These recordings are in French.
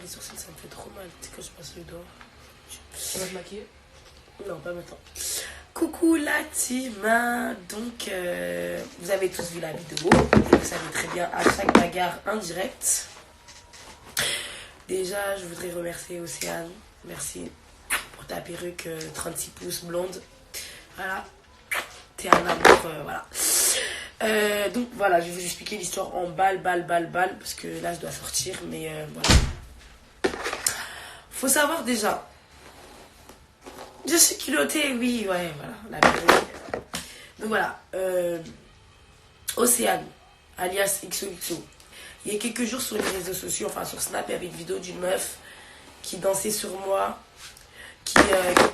les sourcils, ça me fait trop mal. Tu sais, quand je passe le doigt. Tu vas te maquiller? Non, pas maintenant. Coucou la team. Donc, vous avez tous vu la vidéo. Vous savez très bien, à chaque bagarre indirect. Déjà, je voudrais remercier Océane. Merci pour ta perruque 36 pouces blonde. Voilà. T'es un amour, voilà. Donc voilà, je vais vous expliquer l'histoire en balle, parce que là je dois sortir, mais voilà. Faut savoir déjà, je suis culottée, oui, ouais, voilà, la perruque. Donc voilà, Océane, alias XOXO. Il y a quelques jours sur les réseaux sociaux, enfin sur Snap, il y avait une vidéo d'une meuf qui dansait sur moi. Qui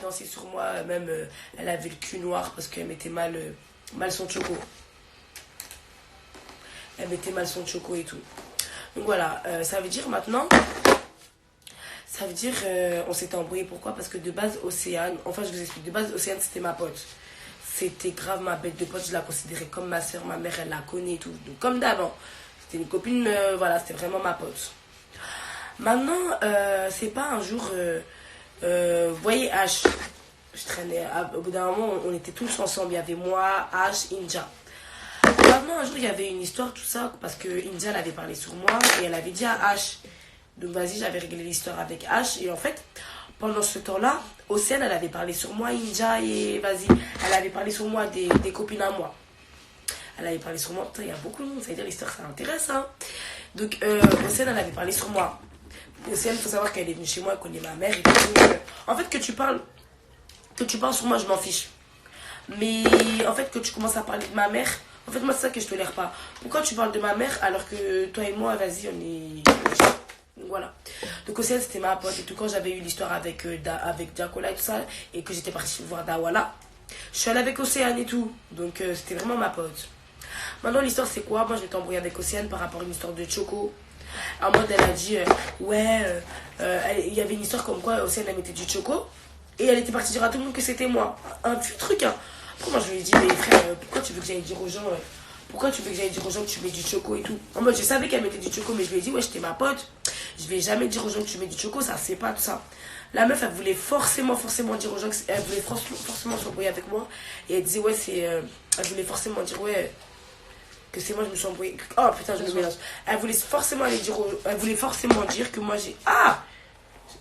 dansait sur moi, même elle avait le cul noir parce qu'elle mettait mal son choco. Elle mettait mal son choco et tout. Donc voilà, ça veut dire maintenant, ça veut dire on s'était embrouillé. Pourquoi? Parce que de base Océane, enfin je vous explique, de base Océane c'était ma pote. C'était grave ma bête de pote, je la considérais comme ma soeur, ma mère elle la connaît et tout. Donc comme d'avant, c'était une copine, voilà, c'était vraiment ma pote. Maintenant, c'est pas un jour... vous voyez H, je traînais, au bout d'un moment on était tous ensemble, il y avait moi, H, Inja. Maintenant un jour il y avait une histoire tout ça, parce que Inja elle avait parlé sur moi et elle avait dit à H. Donc vas-y, j'avais réglé l'histoire avec H et en fait pendant ce temps là, Océane elle avait parlé sur moi, Inja, et vas-y, elle avait parlé sur moi des copines à moi. Elle avait parlé sur moi, putain il y a beaucoup de monde, ça veut dire l'histoire ça intéresse hein. Donc Océane elle avait parlé sur moi. Océane, il faut savoir qu'elle est venue chez moi, elle connaît ma mère et tout. En fait, que tu parles sur moi, je m'en fiche. Mais en fait, que tu commences à parler de ma mère, en fait, moi, c'est ça que je tolère pas. Pourquoi tu parles de ma mère alors que toi et moi, vas-y, on est... Donc voilà. Donc Océane, c'était ma pote et tout. Quand j'avais eu l'histoire avec Diakola et tout ça, et que j'étais partie voir Dawala, je suis allée avec Océane et tout. Donc c'était vraiment ma pote. Maintenant, l'histoire, c'est quoi? Moi, je vais t'embrouiller avec Océane par rapport à une histoire de Choco. En mode elle a dit il y avait une histoire comme quoi Océane elle mettait du choco et elle était partie dire à tout le monde que c'était moi, un vieux truc hein. Après moi je lui ai dit mais frère pourquoi tu veux que j'aille dire aux gens que tu mets du choco et tout. En mode je savais qu'elle mettait du choco mais je lui ai dit ouais j'étais ma pote, je vais jamais dire aux gens que tu mets du choco, ça c'est pas tout ça. La meuf elle voulait forcément dire aux gens elle voulait forcément s'embrouiller avec moi et elle disait ouais c'est elle voulait forcément dire ouais que c'est moi je me suis embrouillée. Oh putain je me mélange. Elle voulait forcément dire que moi j'ai... Ah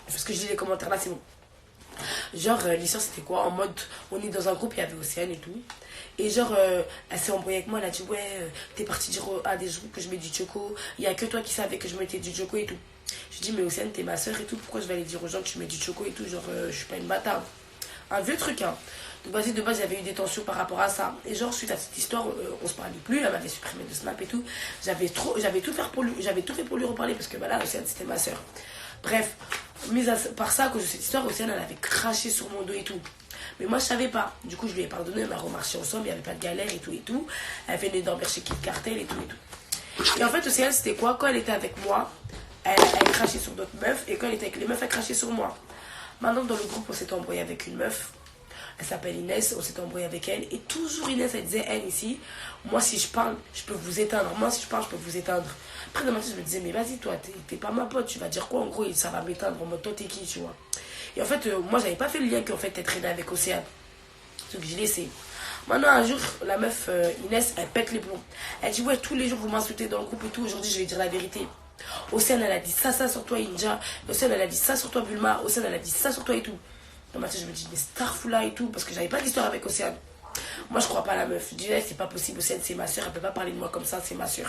parce que je lis les commentaires là c'est bon. Genre l'histoire c'était quoi? En mode on est dans un groupe, il y avait Océane et tout. Et genre elle s'est embrouillée avec moi, elle a dit ouais t'es partie dire à des gens que je mets du choco. Il y a que toi qui savais que je mettais du choco et tout. Je dis mais Océane t'es ma soeur et tout, pourquoi je vais aller dire aux gens que tu mets du choco et tout? Genre je suis pas une bâtarde. Un vieux truc hein. Donc vas-y, de base, il y avait eu des tensions par rapport à ça. Et genre, suite à cette histoire, on se parlait plus. Elle m'avait supprimé de Snap et tout. J'avais tout fait pour lui reparler parce que bah, là, Océane, c'était ma soeur. Bref, par ça, à cause de cette histoire, Océane, elle avait craché sur mon dos et tout. Mais moi, je savais pas. Du coup, je lui ai pardonné, on a remarché ensemble, il n'y avait pas de galère et tout. Elle venait dormir chez Kid Cartel et tout. Et en fait, Océane, c'était quoi? Quand elle était avec moi, elle crachait sur d'autres meufs. Et quand elle était avec les meufs, elle crachait sur moi. Maintenant, dans le groupe, on s'est embrouillé avec une meuf. Elle s'appelle Inès, on s'est embrouillé avec elle. Et toujours Inès, elle disait, elle ici, moi si je parle, je peux vous éteindre. Moi si je parle, je peux vous éteindre. Après, dans ma tête, je me disais, mais vas-y, toi, t'es pas ma pote, tu vas dire quoi? En gros, ça va m'éteindre. En mode, toi, t'es qui, tu vois? Et en fait, moi, j'avais pas fait le lien qu'en fait, t'es traîné avec Océane. Donc, j'ai laissé. Maintenant, un jour, la meuf, Inès, elle pète les plombs. Elle dit, ouais, tous les jours, vous m'insultez dans le groupe et tout. Aujourd'hui, je vais dire la vérité. Océane, elle a dit ça sur toi, Inja. Océane, elle a dit ça sur toi, Bulma. Océane, elle a dit ça sur toi et tout. Dans ma tête, je me dis, mais Starfoula et tout, parce que j'avais pas d'histoire avec Océane. Moi, je crois pas à la meuf. Je dis, c'est pas possible, Océane, c'est ma soeur, elle peut pas parler de moi comme ça, c'est ma soeur.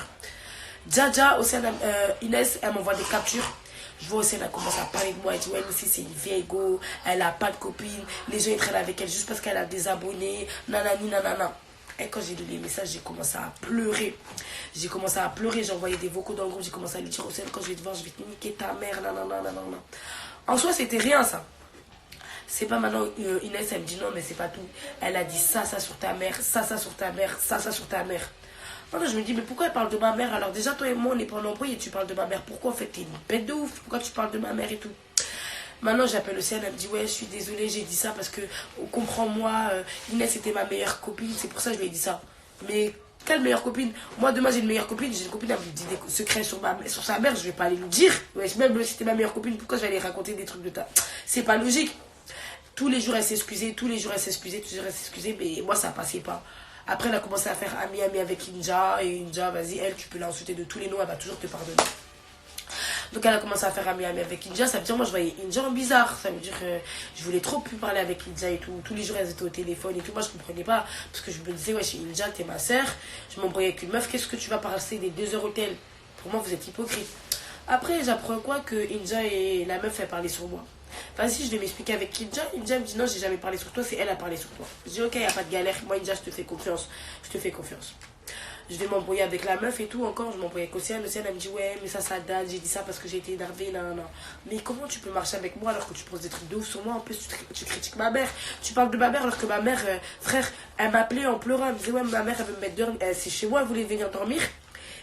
Dja, Océane, Inès, elle m'envoie des captures. Je vois Océane, elle commence à parler de moi, elle dit, ouais, mais si c'est une vieille go, elle a pas de copine, les gens ils traînent avec elle juste parce qu'elle a des abonnés, nanani, nanana. Et quand j'ai lu les messages, j'ai commencé à pleurer. J'ai envoyé des vocaux dans le groupe, j'ai commencé à lui dire, Océane, quand je vais te voir, je vais te niquer ta mère, nanana, nanana. En soi, c'était rien ça. C'est pas maintenant, Inès, elle me dit non, mais c'est pas tout. Elle a dit ça sur ta mère, ça sur ta mère, ça sur ta mère. Maintenant, je me dis, mais pourquoi elle parle de ma mère? Alors, déjà, toi et moi, on est pas en embrouille et tu parles de ma mère. Pourquoi, en fait, t'es une bête de ouf? Pourquoi tu parles de ma mère et tout? Maintenant, j'appelle Océane, elle me dit, ouais, je suis désolée, j'ai dit ça parce que, comprends-moi, Inès était ma meilleure copine, c'est pour ça que je lui ai dit ça. Mais Quelle meilleure copine? Moi, demain, j'ai une meilleure copine. J'ai une copine, elle me dit des secrets sur sa mère. Je vais pas aller lui dire. Ouais, même si c'était ma meilleure copine, pourquoi je vais aller raconter des trucs de ta... C'est pas logique. Tous les jours, elle s'excusait. Tous les jours, elle s'excusait. Mais moi, ça passait pas. Après, elle a commencé à faire ami avec Inja. Et Inja, vas-y, elle, tu peux l'insulter de tous les noms. Elle va toujours te pardonner. Donc elle a commencé à faire ami avec Inja. Ça veut dire moi je voyais Inja en bizarre. Ça veut dire je voulais trop plus parler avec Inja et tout. Tous les jours elles étaient au téléphone et tout. Moi je comprenais pas. Parce que je me disais ouais chez Inja t'es ma soeur. Je m'embrouillais avec une meuf. Qu'est-ce que tu vas passer des 2 heures au tel? Pour moi vous êtes hypocrite. Après j'apprends quoi que Inja et la meuf elle parlait sur moi. Vas-y je vais m'expliquer avec Inja. Inja me dit non j'ai jamais parlé sur toi. C'est elle a parlé sur toi. Je dis ok y a pas de galère. Moi Inja je te fais confiance. Je te fais confiance. Je vais m'embrouiller avec la meuf et tout encore. Je m'embrouille avec Océane. Océane, elle me dit, ouais, mais ça date. J'ai dit ça parce que j'ai été énervée. Non, non. Mais comment tu peux marcher avec moi alors que tu poses des trucs de ouf sur moi? En plus, tu critiques ma mère. Tu parles de ma mère alors que ma mère, frère, elle m'appelait en pleurant. Elle me disait, ouais, ma mère, elle veut me mettre dehors. C'est chez moi, elle voulait venir dormir.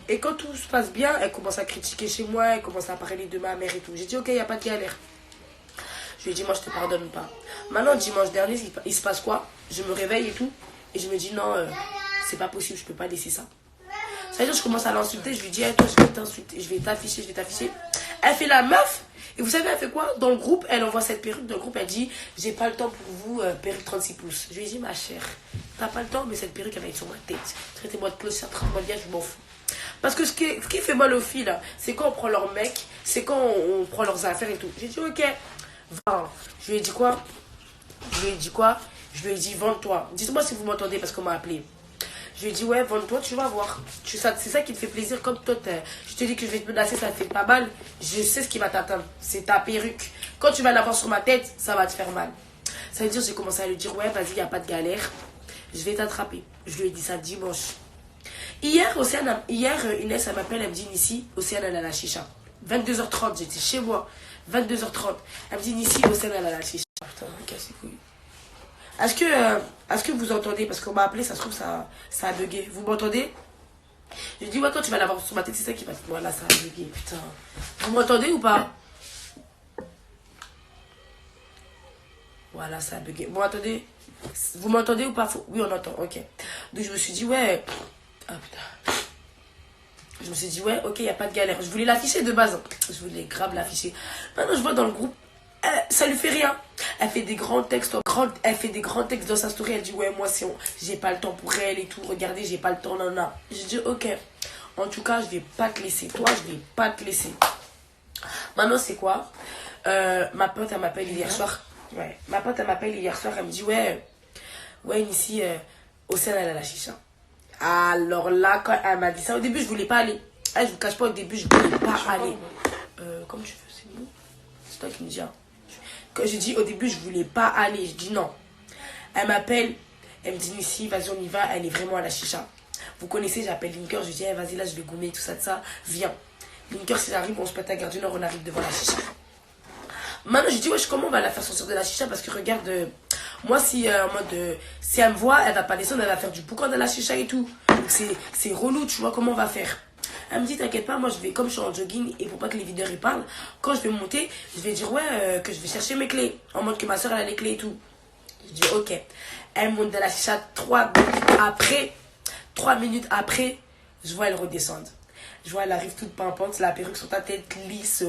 Et quand tout se passe bien, elle commence à critiquer chez moi. Elle commence à parler de ma mère et tout. J'ai dit, ok, il n'y a pas de galère. Je lui ai dit, moi, je te pardonne pas. Maintenant, dimanche dernier, il se passe quoi? Je me réveille et tout. Et je me dis, non, c'est pas possible, je peux pas laisser ça. Ça veut dire, je commence à l'insulter, je lui dis, hey, toi, je vais t'insulter, je vais t'afficher. Elle fait la meuf, et vous savez, elle fait quoi? Dans le groupe, elle envoie cette perruque, dans le groupe, elle dit, j'ai pas le temps pour vous, perruque 36 pouces. Je lui ai dit, ma chère, t'as pas le temps, mais cette perruque, elle va être sur ma tête. Traitez-moi de clochard, traitez-moi de gars, je m'en fous. Parce que ce qui fait mal aux filles, là, c'est quand on prend leur mec, c'est quand on prend leurs affaires et tout. J'ai dit, ok, va. Je lui ai dit quoi? Je lui ai dit, vends-toi. Dites-moi si vous m'entendez, parce qu'on m'a appelé. Je lui ai dit, ouais, vends-toi, tu vas voir. C'est ça qui te fait plaisir. Comme toi, je te dis que je vais te menacer, ça te fait pas mal. Je sais ce qui va t'atteindre. C'est ta perruque. Quand tu vas l'avoir sur ma tête, ça va te faire mal. Ça veut dire, j'ai commencé à lui dire, ouais, vas-y, il n'y a pas de galère. Je vais t'attraper. Je lui ai dit ça dimanche. Hier, Inès, elle m'appelle, elle me dit, Nissi, Océane, elle a la chicha. 22h30, j'étais chez moi. 22h30. Elle me dit, Nissi, Océane, elle a la chicha. Putain, casse les couilles. Est-ce que vous entendez? Parce qu'on m'a appelé, ça se trouve, ça a bugué. Vous m'entendez? Je dis, ouais, quand tu vas l'avoir sur ma tête, c'est ça qui va... Voilà, ça a bugué, putain. Vous m'entendez ou pas? Voilà, ça a bugué. Bon, attendez. Vous m'entendez ou pas? Oui, on entend, ok. Donc, je me suis dit, ouais... Ah, putain. Je me suis dit, ouais, ok, il n'y a pas de galère. Je voulais l'afficher de base. Je voulais grave l'afficher. Maintenant, je vois dans le groupe, ça lui fait rien. Elle fait des grands textes dans sa story. Elle dit ouais moi j'ai pas le temps pour elle et tout. Regardez j'ai pas le temps non. J'ai dit ok. En tout cas je vais pas te laisser. Toi je vais pas te laisser. Maintenant c'est quoi? Ma pote elle m'appelle hier soir. Ouais. Ma pote elle m'appelle hier soir. Elle me dit ouais ici Océane elle a la chicha. Alors là quand elle m'a dit ça au début je voulais pas aller. Je vous cache pas au début je voulais pas aller. Comme tu veux c'est bon. C'est toi qui me dis. Hein. Quand j'ai dit au début je voulais pas aller, je dis non. Elle m'appelle, elle me dit Nissi, vas-y on y va, elle est vraiment à la chicha. Vous connaissez, j'appelle Linker, je dis hey, vas-y là je vais gommer tout ça, viens. Linker si j'arrive, on se pète à Gare du Nord, on arrive devant la chicha. Maintenant je dis wesh comment on va la faire sortir de la chicha parce que regarde, moi si en mode si elle me voit, elle va pas descendre, elle va faire du boucan dans la chicha et tout. Donc c'est relou, tu vois comment on va faire. Elle me dit t'inquiète pas, moi je vais comme je suis en jogging et pour pas que les videurs y parlent, quand je vais monter, je vais dire ouais que je vais chercher mes clés, en mode que ma soeur elle a les clés et tout. Je dis ok. Elle monte dans la chicha 3 minutes après, je vois elle redescendre. Je vois elle arrive toute pimpante, la perruque sur ta tête lisse,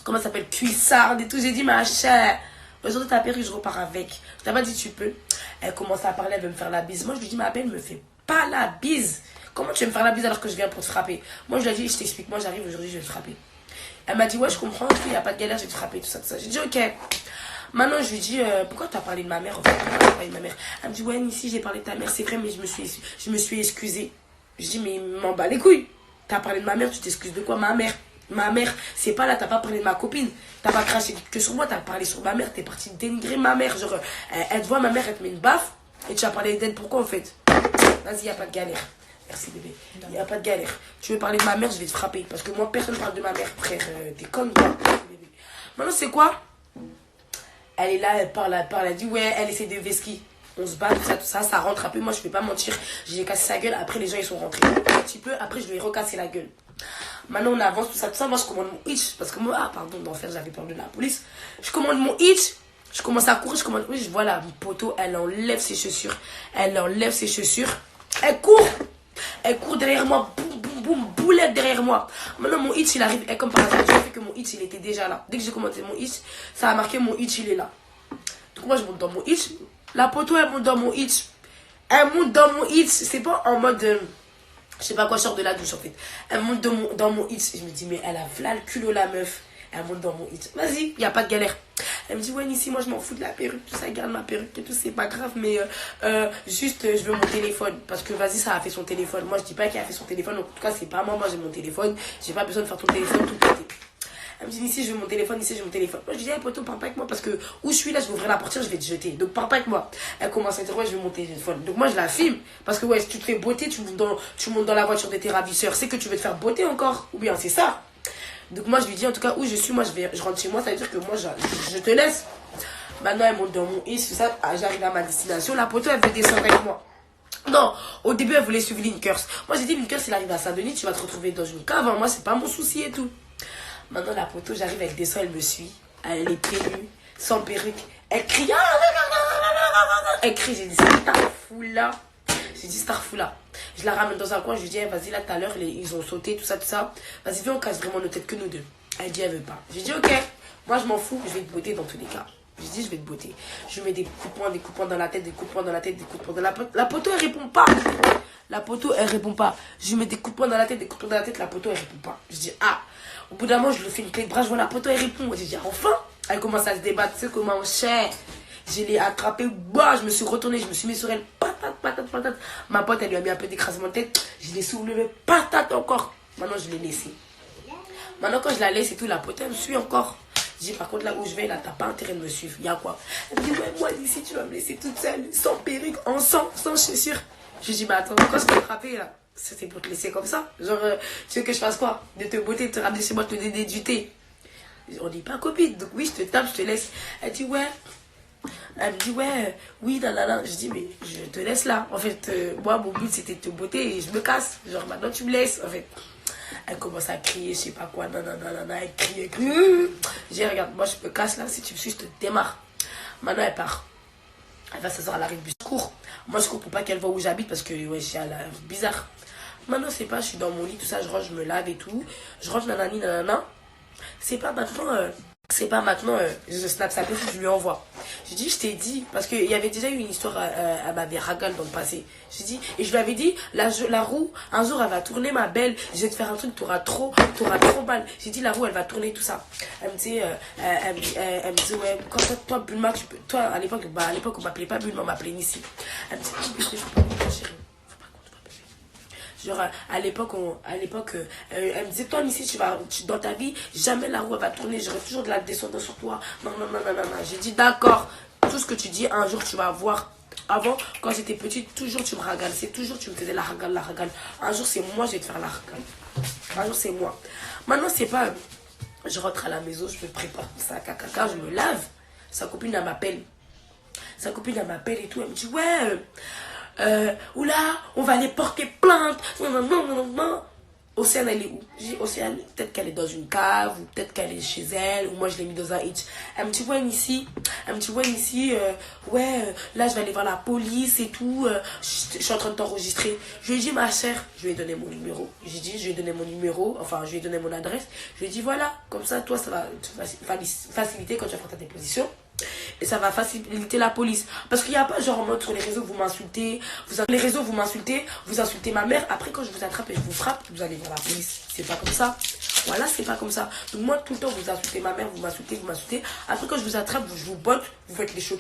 comment ça s'appelle, cuissarde et tout. J'ai dit ma chère, aujourd'hui ta perruque je repars avec. Je t'ai pas dit tu peux. Elle commence à parler, elle veut me faire la bise. Moi je lui dis ma belle me fais pas la bise. Comment tu veux me faire la bise alors que je viens pour te frapper? Moi je lui ai dit je t'explique, moi j'arrive aujourd'hui je vais te frapper. Elle m'a dit ouais je comprends, il n'y a pas de galère, je vais te frapper, tout ça. J'ai dit ok. Maintenant je lui dis pourquoi tu as parlé de ma mère en fait, parlé de ma mère. Elle me dit ouais ici j'ai parlé de ta mère, c'est vrai mais je me suis excusée. Je dis mais m'en bats les couilles. T'as parlé de ma mère, tu t'excuses de quoi? Ma mère, c'est pas là, t'as pas parlé de ma copine. T'as pas craché que sur moi, t'as parlé sur ma mère, t'es parti dénigrer ma mère. Genre, elle te voit, ma mère, elle te met une baffe et tu as parlé d'elle. Pourquoi en fait? Vas-y, y a pas de galère. Merci bébé. Y a pas de galère. Tu veux parler de ma mère, je vais te frapper. Parce que moi, personne parle de ma mère, frère. T'es comme toi. Maintenant, c'est quoi? Elle est là, elle parle, elle dit ouais, elle essaie de vesquiller. On se bat, tout ça, ça rentre un peu. Moi, je peux pas mentir. J'ai cassé sa gueule. Après, les gens, ils sont rentrés. Un petit peu. Après, je lui ai recassé la gueule. Maintenant, on avance, tout ça. Moi, je commande mon hitch. Parce que moi, pardon, d'enfer, j'avais peur de la police. Je commande mon hitch. Je commence à courir, oui, je vois la poteau, elle enlève ses chaussures. Elle enlève ses chaussures. Elle court. Elle court derrière moi. Boum, boum, boum, boulette derrière moi. Maintenant, mon hitch, il arrive. Et comme par hasard, j'ai fait que mon hitch, il était déjà là. Dès que j'ai commencé mon hitch, ça a marqué mon hitch, il est là. Donc moi, je monte dans mon hitch. La poteau, elle monte dans mon hitch. Elle monte dans mon hitch. C'est pas en mode... je sais pas quoi, je sors de la douche, en fait. Elle monte dans mon hitch. Je me dis, mais elle a v'là le culot, la meuf. Elle monte dans mon hitch. Vas-y, y a pas de galère. Elle me dit, ouais, ici, moi, je m'en fous de la perruque. Tout ça, garde ma perruque et tout, c'est pas grave. Mais juste, je veux mon téléphone. Parce que, vas-y, ça a fait son téléphone. Moi, je dis pas qu'elle a fait son téléphone. Donc, en tout cas, c'est pas moi. Moi, j'ai mon téléphone. J'ai pas besoin de faire ton téléphone tout côté. Elle me dit, ici, je veux mon téléphone. Ici, je veux mon téléphone. Moi, je dis, hey, poteau, parle pas avec moi. Parce que, où je suis là, je vais ouvrir la portière, je vais te jeter. Donc, parle pas avec moi. Elle commence à dire, ouais, je veux mon téléphone. Donc, moi, je la filme. Parce que, ouais, si tu te fais beauté, tu montes dans la voiture de tes ravisseurs. C'est que tu veux te faire beauté encore. Ou bien, c'est ça. Donc moi je lui dis en tout cas où je suis, moi je rentre chez moi, ça veut dire que moi je te laisse. Maintenant elle monte dans mon hitch, tout ça, j'arrive à ma destination, la poteau elle veut descendre avec moi. Non, au début elle voulait suivre Linkers. Moi j'ai dit Linkers il arrive à Saint-Denis, tu vas te retrouver dans une cave, moi c'est pas mon souci et tout. Maintenant la poteau j'arrive, elle descend, elle me suit, elle est pieds nus, sans perruque, elle crie, elle crie, j'ai dit Starfoula. J'ai dit Starfoula. Je la ramène dans un coin, je lui dis, vas-y, là, tout à l'heure, ils ont sauté, tout ça. Vas-y, viens, on casse vraiment nos têtes que nous deux. Elle dit, elle veut pas. J'ai dit, ok, moi, je m'en fous, je vais te botter dans tous les cas. J'ai dit, je vais te botter. Je lui mets des coups de poing dans la tête, des coups de poing dans la tête, des coups de poing dans la tête. La poteau, elle répond pas. La poteau, elle répond pas. Je lui mets des coups de poing dans la tête, des coups de poing dans la tête, la poteau, elle répond pas. Je dis, ah. Au bout d'un moment, je lui fais une clé de bras, je vois la poteau, elle répond. J'ai dit, enfin. Elle commence à se débattre, tu sais comment, cher. Je l'ai attrapée, bah, je me suis retournée, je me suis mis sur elle, patate. Ma pote, elle lui a mis un peu d'écrasement de tête, je l'ai soulevé, patate encore. Maintenant, je l'ai laissée. Maintenant, quand je la laisse et tout, la pote, elle me suit encore. Je dis, par contre, là où je vais, là, t'as pas intérêt de me suivre. Il y a quoi? Elle me dit, ouais, moi, d'ici, tu vas me laisser toute seule, sans perruque, en sang, sans chaussures. Je dis, mais attends, quand je t'ai attrapée, là, c'était pour te laisser comme ça. Genre, tu veux que je fasse quoi? De te botter, de te ramener chez moi, de te donner du thé. On dit pas copine, donc oui, je te tape, je te laisse. Elle dit, ouais. Elle me dit, ouais, oui, nanana. Je dis, mais je te laisse là. En fait, moi, mon but, c'était de te botter et je me casse. Genre, maintenant, tu me laisses, en fait. Elle commence à crier, je sais pas quoi, nanana. Elle crie. Je dis, regarde, moi, je me casse là. Si tu me suis, je te démarre. Maintenant, elle part. Elle va s'asseoir à l'arrêt de bus. Je cours. Moi, je cours pour pas qu'elle voie où j'habite parce que, ouais, j'ai la bizarre. Maintenant, c'est pas, je suis dans mon lit, tout ça, je range, je me lave et tout. Je range, nanana. C'est pas maintenant, je snap sa petite, je lui envoie. Je dis, je t'ai dit, parce qu'il y avait déjà eu une histoire à ma vieille ragale dans le passé. Je dis, et je lui avais dit, la roue, un jour elle va tourner, ma belle, je vais te faire un truc, t'auras trop mal. J'ai dit, la roue elle va tourner, tout ça. Elle me dit, ouais, quand toi, Bulma, toi, à l'époque, on m'appelait pas Bulma, on m'appelait Nissi. Elle me dit, faut pas comprendre, chérie. Genre, à l'époque, elle me disait, toi, ici, dans ta vie, jamais la roue elle va tourner, j'aurai toujours de la descendance sur toi. Non. J'ai dit, d'accord, tout ce que tu dis, un jour, tu vas voir. Avant, quand j'étais petite, toujours tu me ragales. C'est toujours tu me faisais la ragale. Un jour, c'est moi, je vais te faire la ragale. Un jour, c'est moi. Maintenant, c'est pas, je rentre à la maison, je me prépare ça, caca, je me lave. Sa copine, elle m'appelle. Et tout, elle me dit, ouais, oula, on va aller porter plainte. Non. Océane, elle est où? J'ai dit, Océane, peut-être qu'elle est dans une cave, ou peut-être qu'elle est chez elle, ou moi je l'ai mis dans un hitch. Elle me dit, ouais, ici, là je vais aller voir la police et tout, je suis en train de t'enregistrer. Je lui ai dit, ma chère, je lui ai donné mon numéro. J'ai dit, je lui ai donné mon numéro, enfin, je lui ai donné mon adresse. Je lui ai dit, voilà, comme ça, toi, ça va te faciliter quand tu vas faire ta déposition. Et ça va faciliter la police. Parce qu'il n'y a pas genre en mode sur les réseaux vous m'insultez, vous insultez ma mère. Après quand je vous attrape et je vous frappe, vous allez voir la police. C'est pas comme ça. Voilà, c'est pas comme ça. Donc moi tout le temps vous insultez ma mère, vous m'insultez. Après quand je vous attrape, je vous botte, vous faites les choquer.